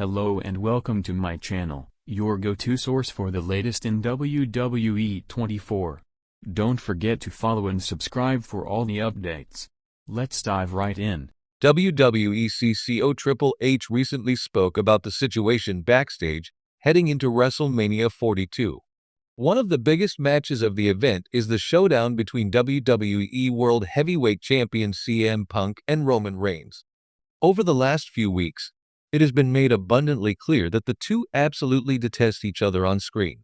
Hello and welcome to my channel, your go-to source for the latest in WWE 24. Don't forget to follow and subscribe for all the updates. Let's dive right in. WWE CCO Triple H recently spoke about the situation backstage heading into WrestleMania 42. One of the biggest matches of the event is the showdown between WWE World Heavyweight Champion CM Punk and Roman Reigns. Over the last few weeks, it has been made abundantly clear that the two absolutely detest each other on screen.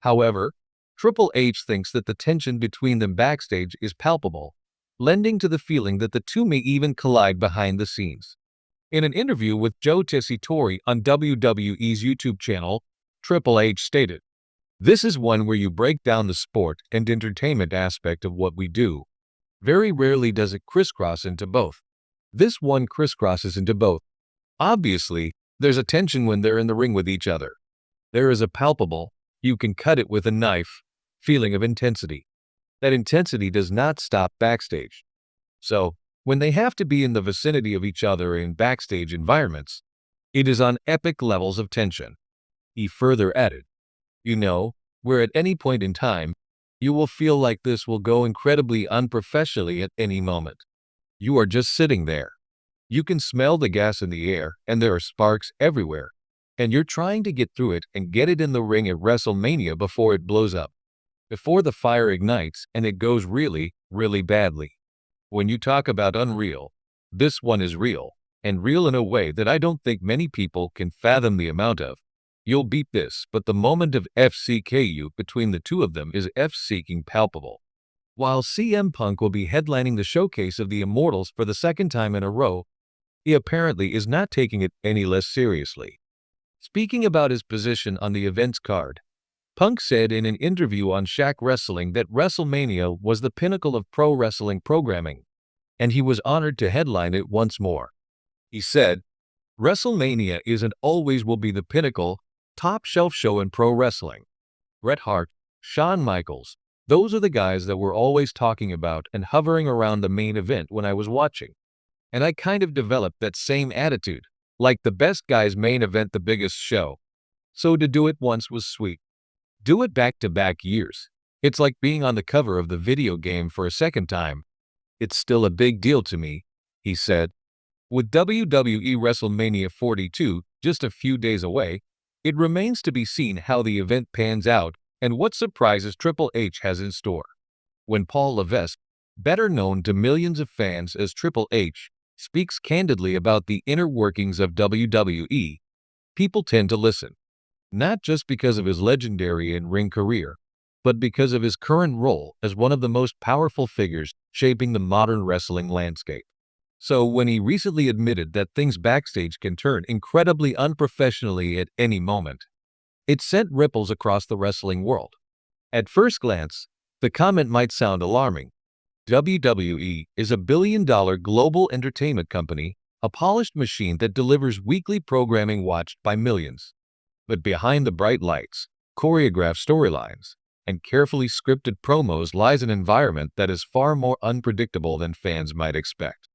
However, Triple H thinks that the tension between them backstage is palpable, lending to the feeling that the two may even collide behind the scenes. In an interview with Joe Tessitore on WWE's YouTube channel, Triple H stated, "This is one where you break down the sport and entertainment aspect of what we do. Very rarely does it crisscross into both. This one crisscrosses into both. Obviously, there's a tension when they're in the ring with each other. There is a palpable, you can cut it with a knife, feeling of intensity. That intensity does not stop backstage. So, when they have to be in the vicinity of each other in backstage environments, it is on epic levels of tension." He further added, "You know, where at any point in time, you will feel like this will go incredibly unprofessionally at any moment. You are just sitting there. You can smell the gas in the air and there are sparks everywhere, and you're trying to get through it and get it in the ring at WrestleMania before it blows up. Before the fire ignites and it goes really, really badly. When you talk about unreal, this one is real, and real in a way that I don't think many people can fathom the amount of. You'll beat this, but the moment of FCKU between the two of them is F-seeking palpable." While CM Punk will be headlining the showcase of the Immortals for the second time in a row, he apparently is not taking it any less seriously. Speaking about his position on the event's card, Punk said in an interview on Shaq Wrestling that WrestleMania was the pinnacle of pro wrestling programming, and he was honored to headline it once more. He said, "WrestleMania is and always will be the pinnacle, top shelf show in pro wrestling. Bret Hart, Shawn Michaels, those are the guys that we're always talking about and hovering around the main event when I was watching. And I kind of developed that same attitude, like the best guys main event the biggest show. So to do it once was sweet. Do it back-to-back years. It's like being on the cover of the video game for a second time. It's still a big deal to me," he said. With WWE WrestleMania 42 just a few days away, it remains to be seen how the event pans out and what surprises Triple H has in store. When Paul Levesque, better known to millions of fans as Triple H, speaks candidly about the inner workings of WWE, people tend to listen. Not just because of his legendary in-ring career, but because of his current role as one of the most powerful figures shaping the modern wrestling landscape. So when he recently admitted that things backstage can turn incredibly unprofessionally at any moment, it sent ripples across the wrestling world. At first glance, the comment might sound alarming. WWE is a billion-dollar global entertainment company, a polished machine that delivers weekly programming watched by millions. But behind the bright lights, choreographed storylines, and carefully scripted promos lies an environment that is far more unpredictable than fans might expect.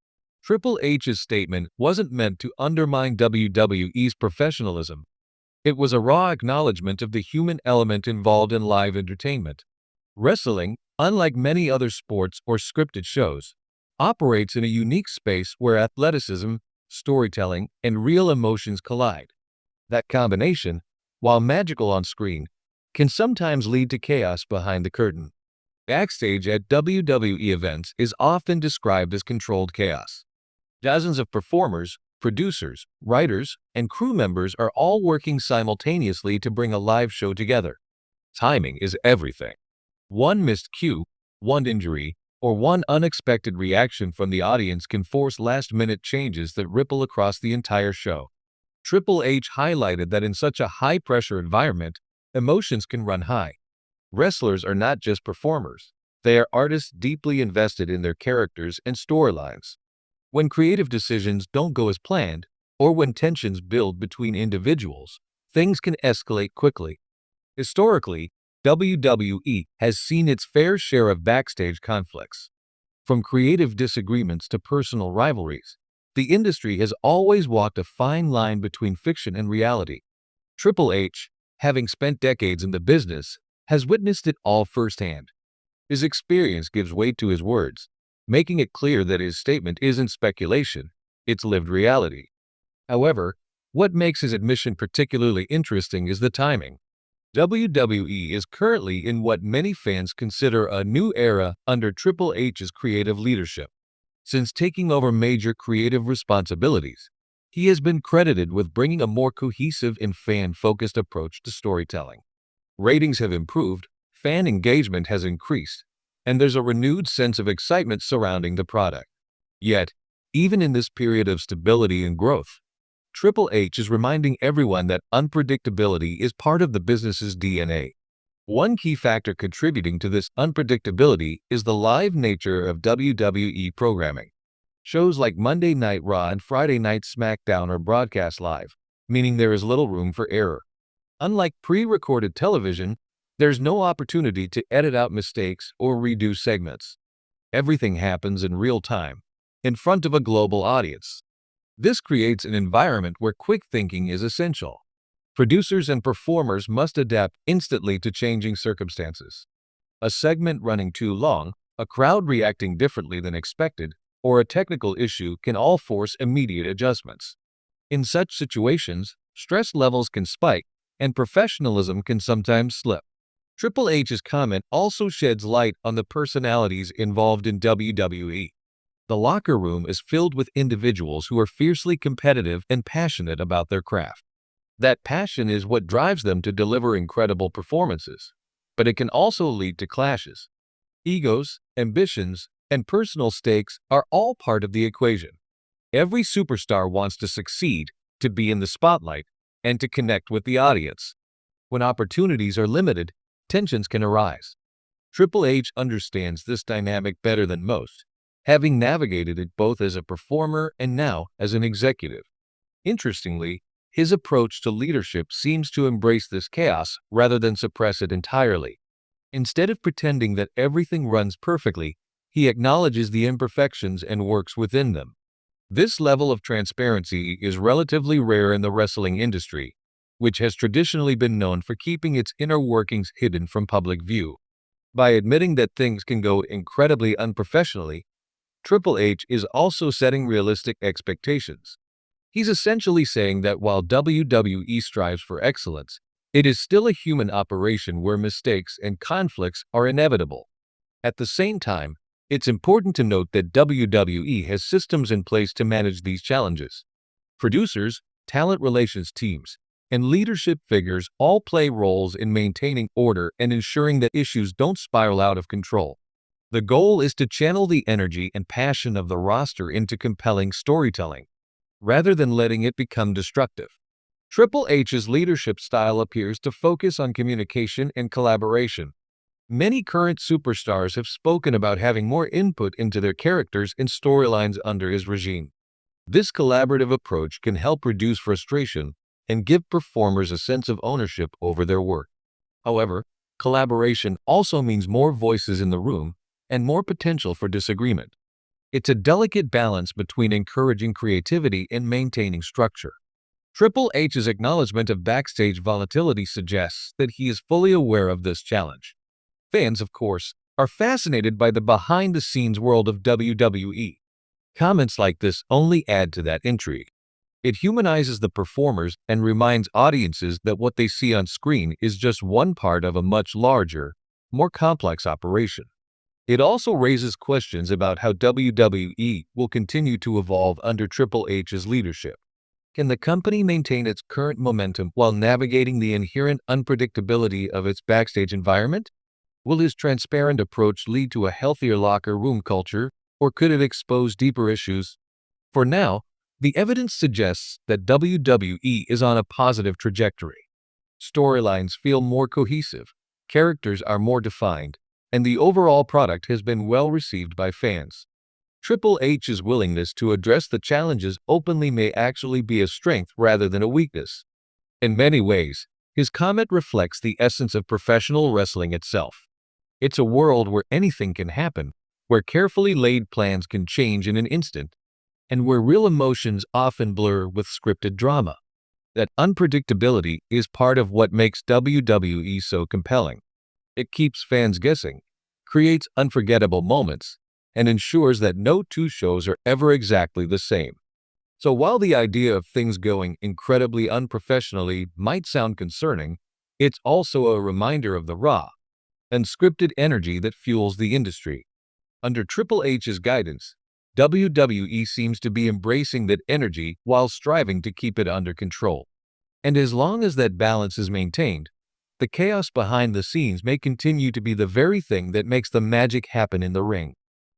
Triple H's statement wasn't meant to undermine WWE's professionalism. It was a raw acknowledgement of the human element involved in live entertainment. Wrestling, unlike many other sports or scripted shows, operates in a unique space where athleticism, storytelling, and real emotions collide. That combination, while magical on screen, can sometimes lead to chaos behind the curtain. Backstage at WWE events is often described as controlled chaos. Dozens of performers, producers, writers, and crew members are all working simultaneously to bring a live show together. Timing is everything. One missed cue, one injury, or one unexpected reaction from the audience can force last-minute changes that ripple across the entire show. Triple H highlighted that in such a high-pressure environment, emotions can run high. Wrestlers are not just performers. They are artists deeply invested in their characters and storylines. When creative decisions don't go as planned, or when tensions build between individuals, things can escalate quickly. Historically, WWE has seen its fair share of backstage conflicts. From creative disagreements to personal rivalries, the industry has always walked a fine line between fiction and reality. Triple H, having spent decades in the business, has witnessed it all firsthand. His experience gives weight to his words, making it clear that his statement isn't speculation, it's lived reality. However, what makes his admission particularly interesting is the timing. WWE is currently in what many fans consider a new era under Triple H's creative leadership. Since taking over major creative responsibilities, he has been credited with bringing a more cohesive and fan-focused approach to storytelling. Ratings have improved, fan engagement has increased, and there's a renewed sense of excitement surrounding the product. Yet, even in this period of stability and growth, Triple H is reminding everyone that unpredictability is part of the business's DNA. One key factor contributing to this unpredictability is the live nature of WWE programming. Shows like Monday Night Raw and Friday Night SmackDown are broadcast live, meaning there is little room for error. Unlike pre-recorded television, there's no opportunity to edit out mistakes or redo segments. Everything happens in real time, in front of a global audience. This creates an environment where quick thinking is essential. Producers and performers must adapt instantly to changing circumstances. A segment running too long, a crowd reacting differently than expected, or a technical issue can all force immediate adjustments. In such situations, stress levels can spike, and professionalism can sometimes slip. Triple H's comment also sheds light on the personalities involved in WWE. The locker room is filled with individuals who are fiercely competitive and passionate about their craft. That passion is what drives them to deliver incredible performances, but it can also lead to clashes. Egos, ambitions, and personal stakes are all part of the equation. Every superstar wants to succeed, to be in the spotlight, and to connect with the audience. When opportunities are limited, tensions can arise. Triple H understands this dynamic better than most, having navigated it both as a performer and now as an executive. Interestingly, his approach to leadership seems to embrace this chaos rather than suppress it entirely. Instead of pretending that everything runs perfectly, he acknowledges the imperfections and works within them. This level of transparency is relatively rare in the wrestling industry, which has traditionally been known for keeping its inner workings hidden from public view. By admitting that things can go incredibly unprofessionally, Triple H is also setting realistic expectations. He's essentially saying that while WWE strives for excellence, it is still a human operation where mistakes and conflicts are inevitable. At the same time, it's important to note that WWE has systems in place to manage these challenges. Producers, talent relations teams, and leadership figures all play roles in maintaining order and ensuring that issues don't spiral out of control. The goal is to channel the energy and passion of the roster into compelling storytelling, rather than letting it become destructive. Triple H's leadership style appears to focus on communication and collaboration. Many current superstars have spoken about having more input into their characters and storylines under his regime. This collaborative approach can help reduce frustration and give performers a sense of ownership over their work. However, collaboration also means more voices in the room and more potential for disagreement. It's a delicate balance between encouraging creativity and maintaining structure. Triple H's acknowledgement of backstage volatility suggests that he is fully aware of this challenge. Fans, of course, are fascinated by the behind-the-scenes world of WWE. Comments like this only add to that intrigue. It humanizes the performers and reminds audiences that what they see on screen is just one part of a much larger, more complex operation. It also raises questions about how WWE will continue to evolve under Triple H's leadership. Can the company maintain its current momentum while navigating the inherent unpredictability of its backstage environment? Will his transparent approach lead to a healthier locker room culture, or could it expose deeper issues? For now, the evidence suggests that WWE is on a positive trajectory. Storylines feel more cohesive, characters are more defined, and the overall product has been well received by fans. Triple H's willingness to address the challenges openly may actually be a strength rather than a weakness. In many ways, his comment reflects the essence of professional wrestling itself. It's a world where anything can happen, where carefully laid plans can change in an instant, and where real emotions often blur with scripted drama. That unpredictability is part of what makes WWE so compelling. It keeps fans guessing, creates unforgettable moments, and ensures that no two shows are ever exactly the same. So while the idea of things going incredibly unprofessionally might sound concerning, it's also a reminder of the raw and scripted energy that fuels the industry. Under Triple H's guidance, WWE seems to be embracing that energy while striving to keep it under control. And as long as that balance is maintained, the chaos behind the scenes may continue to be the very thing that makes the magic happen in the ring.